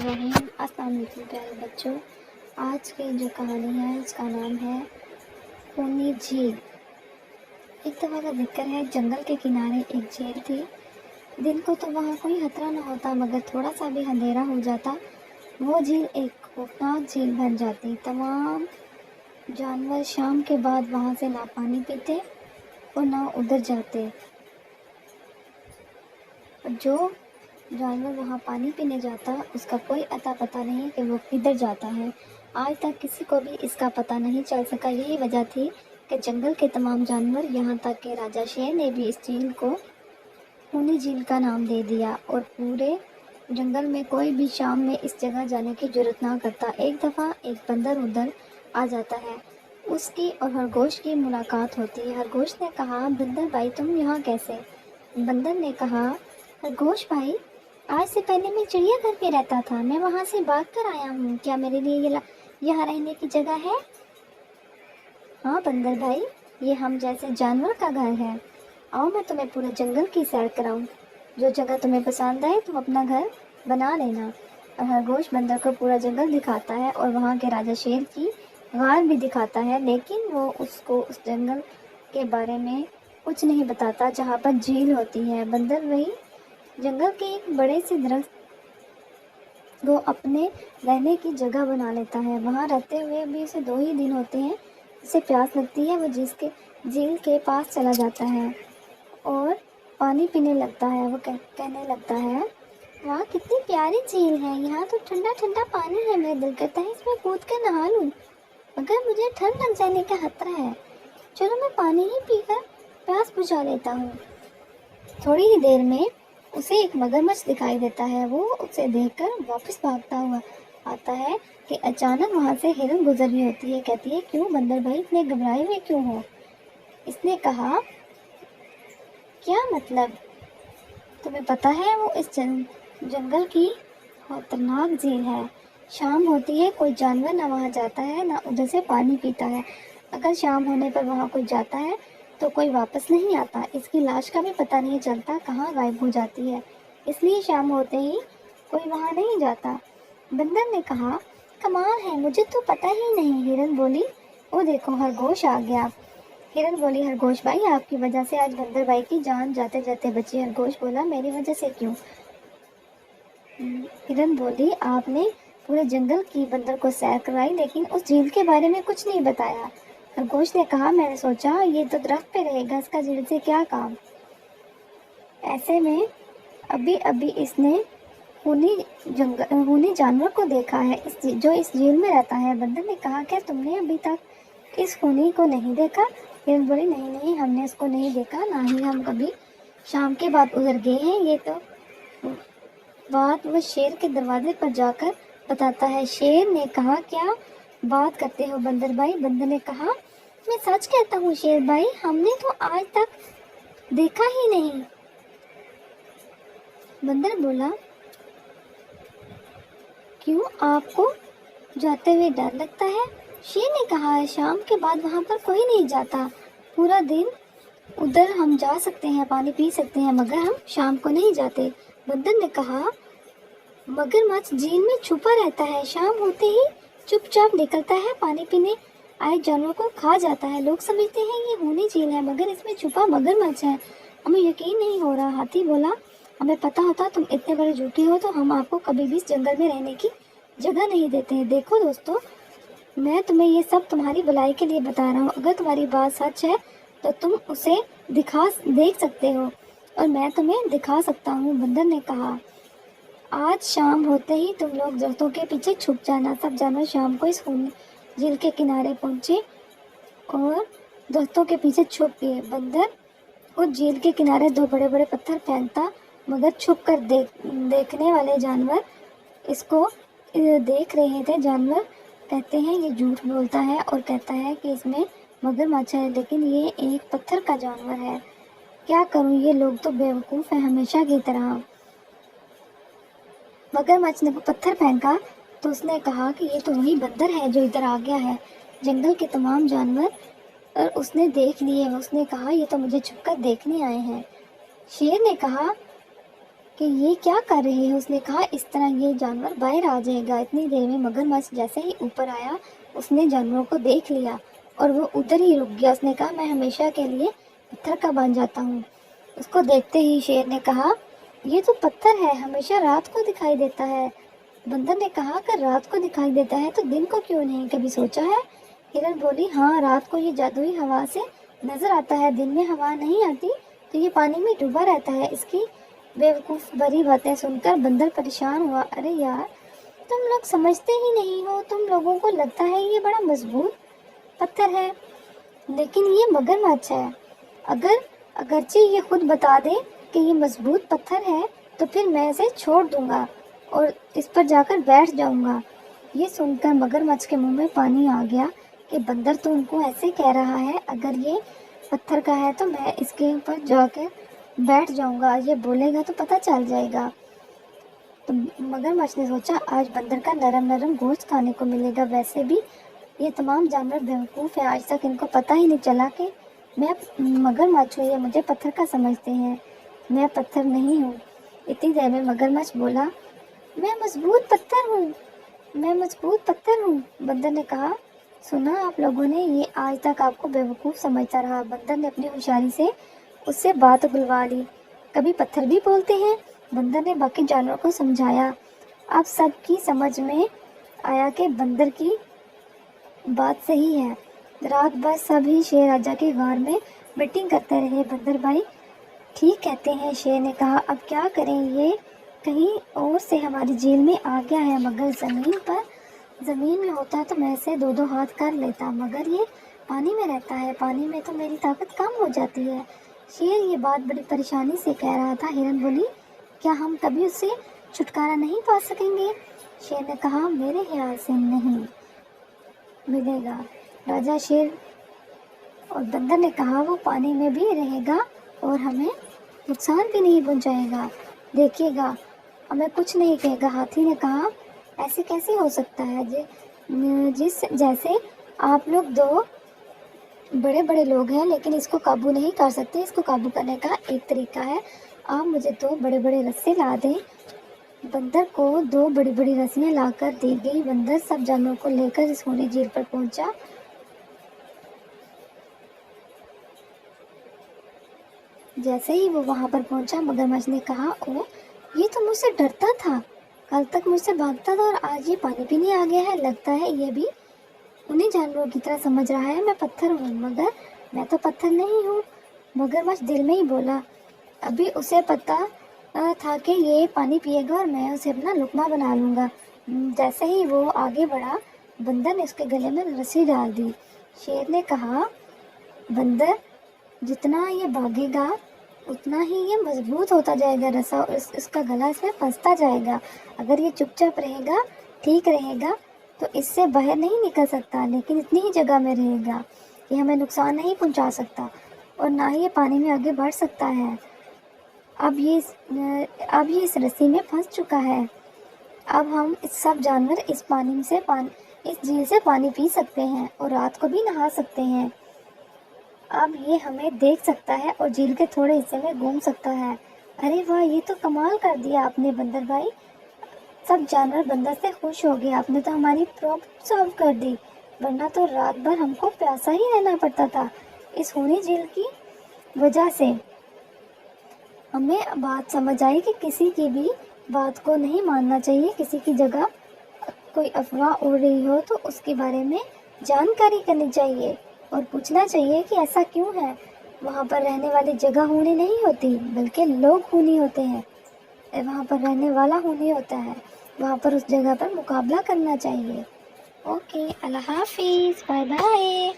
बिस्मिल्लाहिर्रहमानिर्रहीम। अस्सलाम वालेकुम प्यारे बच्चों। आज की जो कहानी है उसका नाम है खूनी झील। एक दफ़ा का जिक्र है, जंगल के किनारे एक झील थी। दिन को तो वहाँ कोई खतरा न होता, मगर थोड़ा सा भी अंधेरा हो जाता वो झील एक खौफनाक झील बन जाती। तमाम जानवर शाम के बाद वहाँ से ना पानी पीते और ना उधर जाते। जो जानवर वहाँ पानी पीने जाता उसका कोई अता पता नहीं कि वो किधर जाता है। आज तक किसी को भी इसका पता नहीं चल सका। यही वजह थी कि जंगल के तमाम जानवर, यहाँ तक कि राजा शेर ने भी इस झील को खूनी झील का नाम दे दिया और पूरे जंगल में कोई भी शाम में इस जगह जाने की जरूरत ना करता। एक दफ़ा एक बंदर उधर आ जाता है। उसकी और खरगोश की मुलाकात होती है। खरगोश ने कहा, बंदर भाई तुम यहाँ कैसे? बंदर ने कहा, खरगोश भाई आज से पहले मैं चिड़ियाघर पे रहता था, मैं वहाँ से भाग कर आया हूँ। क्या मेरे लिए यहाँ रहने की जगह है? हाँ बंदर भाई, ये हम जैसे जानवर का घर है। आओ मैं तुम्हें पूरे जंगल की सैर कराऊँ। जो जगह तुम्हें पसंद आए तुम अपना घर बना लेना। और खरगोश बंदर को पूरा जंगल दिखाता है और वहाँ के राजा शेर की गार भी दिखाता है, लेकिन वो उसको उस जंगल के बारे में कुछ नहीं बताता जहाँ पर झील होती है। बंदर वही जंगल के एक बड़े से दरख्त को अपने रहने की जगह बना लेता है। वहाँ रहते हुए भी उसे 2 ही दिन होते हैं। उसे प्यास लगती है, वो झील के पास चला जाता है और पानी पीने लगता है। वो कहने लगता है, वाह कितनी प्यारी झील है, यहाँ तो ठंडा ठंडा पानी है। मेरा दिल करता है इसमें कूद कर नहा लूँ, मगर मुझे ठंड लग जाने का खतरा है। चलो मैं पानी ही पीकर प्यास बुझा लेता हूँ। थोड़ी ही देर में उसे एक मगरमच्छ दिखाई देता है। वो उसे देखकर वापस भागता हुआ आता है कि अचानक वहाँ से हिरन गुजर रही होती है। कहती है, क्यों बंदर भाई इतने घबराए हुए क्यों हो? इसने कहा, क्या मतलब? तुम्हें पता है वो इस जंगल की खतरनाक झील है। शाम होती है, कोई जानवर ना वहाँ जाता है ना उधर से पानी पीता है। अगर शाम होने पर वहाँ कोई जाता है तो कोई वापस नहीं आता। इसकी लाश का भी पता नहीं चलता कहाँ गायब हो जाती है, इसलिए शाम होते ही कोई वहाँ नहीं जाता। बंदर ने कहा, कमाल है, मुझे तो पता ही नहीं। हिरन बोली, ओ देखो खरगोश आ गया। हिरन बोली, खरगोश भाई आपकी वजह से आज बंदर भाई की जान जाते जाते बची। खरगोश बोला, मेरी वजह से क्यों? हिरन बोली, आपने पूरे जंगल की बंदर को सैर करवाई, लेकिन उस झील के बारे में कुछ नहीं बताया। खरगोश ने कहा, मैंने सोचा ये तो दरख्त पे रहेगा, इसका झील से क्या काम। ऐसे में अभी अभी इसने खूनी जानवर को देखा है जो इस झील में रहता है। बंदर ने कहा, क्या तुमने अभी तक इस खूनी को नहीं देखा? हिरन बोली, नहीं नहीं, हमने इसको नहीं देखा, ना ही हम कभी शाम के बाद उधर गए हैं। ये तो बात वो शेर के दरवाजे पर जाकर बताता है। शेर ने कहा, क्या बात करते हो बंदर भाई? बंदर ने कहा, मैं सच कहता हूँ शेर भाई, हमने तो आज तक देखा ही नहीं। बंदर बोला, क्यों आपको जाते हुए डर लगता है? शेर ने कहा, शाम के बाद वहाँ पर कोई नहीं जाता, पूरा दिन उधर हम जा सकते हैं, पानी पी सकते हैं, मगर हम शाम को नहीं जाते। बंदर ने कहा, मगरमच्छ झील में छुपा रहता है, शाम होते ही चुपचाप निकलता है, पानी पीने आए जानवर को खा जाता है। लोग समझते हैं ये खूनी झील है, मगर इसमें छुपा मगरमच्छ है, हमें यकीन नहीं हो रहा। हाथी बोला, हमें पता होता तुम इतने बड़े झूठे हो तो हम आपको कभी भी इस जंगल में रहने की जगह नहीं देते हैं। देखो दोस्तों, मैं तुम्हें ये सब तुम्हारी भलाई के लिए बता रहा हूँ। अगर तुम्हारी बात सच है तो तुम उसे देख सकते हो और मैं तुम्हें दिखा सकता हूँ। बंदर ने कहा, आज शाम होते ही तुम लोग दरख्तों के पीछे छुप जाना। सब जानवर शाम को इस झील के किनारे पहुंचे और दरख्तों के पीछे छुप गए। बंदर उस झील के किनारे 2 बड़े बड़े पत्थर फेंकता, मगर छुप कर देखने वाले जानवर इसको देख रहे थे। जानवर कहते हैं ये झूठ बोलता है और कहता है कि इसमें मगरमच्छ है, लेकिन ये एक पत्थर का जानवर है। क्या करूं, ये लोग तो बेवकूफ़ हैं हमेशा की तरह। मगरमच्छ ने वो पत्थर फेंका तो उसने कहा कि ये तो वही बंदर है जो इधर आ गया है। जंगल के तमाम जानवर और उसने देख लिए। उसने कहा, ये तो मुझे छुपकर देखने आए हैं। शेर ने कहा, کہ یہ کیا کر رہی ہے۔ اس نے کہا اس طرح یہ جانور باہر آ جائے گا۔ اتنی دیر میں مگرمچھ جیسے ہی اوپر آیا اس نے جانوروں کو دیکھ لیا اور وہ ادھر ہی رک گیا۔ اس نے کہا میں ہمیشہ کے لیے پتھر کا بن جاتا ہوں۔ اس کو دیکھتے ہی شیر نے کہا یہ تو پتھر ہے، ہمیشہ رات کو دکھائی دیتا ہے۔ بندر نے کہا اگر رات کو دکھائی دیتا ہے تو دن کو کیوں نہیں کبھی سوچا ہے؟ ہرن بولی ہاں، رات کو یہ جادوئی ہوا سے نظر آتا ہے، دن میں ہوا نہیں آتی تو یہ پانی میں ڈوبا رہتا ہے۔ اس کی بیوقوف بھری باتیں سن کر بندر پریشان ہوا۔ ارے یار، تم لوگ سمجھتے ہی نہیں ہو، تم لوگوں کو لگتا ہے یہ بڑا مضبوط پتھر ہے، لیکن یہ مگرمچھ ہے۔ اگرچہ یہ خود بتا دے کہ یہ مضبوط پتھر ہے تو پھر میں اسے چھوڑ دوں گا اور اس پر جا کر بیٹھ جاؤں گا۔ یہ سن کر مگرمچھ کے منہ میں پانی آ گیا کہ بندر تو ان کو ایسے کہہ رہا ہے، اگر یہ پتھر کا ہے تو میں اس کے اوپر جا کر بیٹھ جاؤں گا، یہ بولے گا تو پتہ چل جائے گا۔ تو مگرمچھ نے سوچا آج بندر کا نرم نرم گوشت کھانے کو ملے گا۔ ویسے بھی یہ تمام جانور بیوقوف ہیں، آج تک ان کو پتہ ہی نہیں چلا کہ میں مگرمچھ ہوں، یہ مجھے پتھر کا سمجھتے ہیں، میں پتھر نہیں ہوں۔ اتنی دیر میں مگرمچھ بولا میں مضبوط پتھر ہوں، میں مضبوط پتھر ہوں۔ بندر نے کہا سنا آپ لوگوں نے، یہ آج تک آپ کو بیوقوف سمجھتا رہا۔ بندر نے اپنی ہوشیاری سے اس سے بات گلوا لی۔ کبھی پتھر بھی بولتے ہیں؟ بندر نے باقی جانوروں کو سمجھایا۔ اب سب کی سمجھ میں آیا کہ بندر کی بات صحیح ہے۔ رات بھر سب ہی شیر راجا کے غار میں میٹنگ کرتے رہے۔ بندر بھائی ٹھیک کہتے ہیں، شیر نے کہا اب کیا کریں، یہ کہیں اور سے ہماری جیل میں آ گیا ہے، مگر زمین میں ہوتا تو میں اسے دو ہاتھ کر لیتا، مگر یہ پانی میں رہتا ہے، پانی میں تو میری طاقت کم ہو جاتی ہے۔ شیر یہ بات بڑی پریشانی سے کہہ رہا تھا۔ ہرن بولی کیا ہم کبھی اس سے چھٹکارا نہیں پا سکیں گے؟ شیر نے کہا میرے خیال سے نہیں ملے گا۔ راجا شیر اور بندر نے کہا وہ پانی میں بھی رہے گا اور ہمیں نقصان بھی نہیں پہنچائے گا، دیکھیے گا، ہمیں کچھ نہیں کہے گا۔ ہاتھی نے کہا ایسے کیسے ہو سکتا ہے، جیسے آپ لوگ دو بڑے بڑے لوگ ہیں لیکن اس کو قابو نہیں کر سکتے۔ اس کو قابو کرنے کا ایک طریقہ ہے، آپ مجھے دو بڑے بڑے رسے لا دیں۔ بندر کو دو بڑی بڑی رسیاں لا کر دی گئی۔ بندر سب جانوروں کو لے کر سونے جھیل پر پہنچا۔ جیسے ہی وہ وہاں پر پہنچا مگرمچھ نے کہا او یہ تو مجھ سے ڈرتا تھا، کل تک مجھ سے بھاگتا تھا اور آج یہ پانی پینے آ گیا ہے، لگتا ہے یہ بھی انہیں جانوروں کی طرح سمجھ رہا ہے میں پتھر ہوں، مگر میں تو پتھر نہیں ہوں۔ مگرمچھ دل میں ہی بولا ابھی اسے پتہ تھا کہ یہ پانی پیے گا اور میں اسے اپنا لقمہ بنا لوں گا۔ جیسے ہی وہ آگے بڑھا بندر نے اس کے گلے میں رسی ڈال دی۔ شیر نے کہا بندر جتنا یہ بھاگے گا اتنا ہی یہ مضبوط ہوتا جائے گا رسا، اور اس کا گلا اس میں پھنستا جائے گا، اگر یہ چپ چاپ رہے گا ٹھیک رہے گا تو اس سے باہر نہیں نکل سکتا، لیکن اتنی ہی جگہ میں رہے گا، یہ ہمیں نقصان نہیں پہنچا سکتا اور نہ ہی یہ پانی میں آگے بڑھ سکتا ہے۔ اب یہ اس رسی میں پھنس چکا ہے، اب ہم سب جانور اس جھیل سے پانی پی سکتے ہیں اور رات کو بھی نہا سکتے ہیں۔ اب یہ ہمیں دیکھ سکتا ہے اور جھیل کے تھوڑے حصے میں گھوم سکتا ہے۔ ارے واہ، یہ تو کمال کر دیا آپ نے بندر بھائی، سب جانور بندر سے خوش ہو گئے، آپ نے تو ہماری پرابلم سالو کر دی، ورنہ تو رات بھر ہم کو پیاسا ہی رہنا پڑتا تھا اس ہونی جھیل کی وجہ سے۔ ہمیں بات سمجھ آئی کہ کسی کی بھی بات کو نہیں ماننا چاہیے، کسی کی جگہ کوئی افواہ اڑ رہی ہو تو اس کے بارے میں جانکاری کرنی چاہیے اور پوچھنا چاہیے کہ ایسا کیوں ہے۔ وہاں پر رہنے والی جگہ ہونی نہیں ہوتی بلکہ لوگ ہونی ہوتے ہیں، وہاں پر رہنے والا ہونی ہوتا ہے، وہاں پر اس جگہ پر مقابلہ کرنا چاہیے۔ اوکے، اللہ حافظ، بائے بائے۔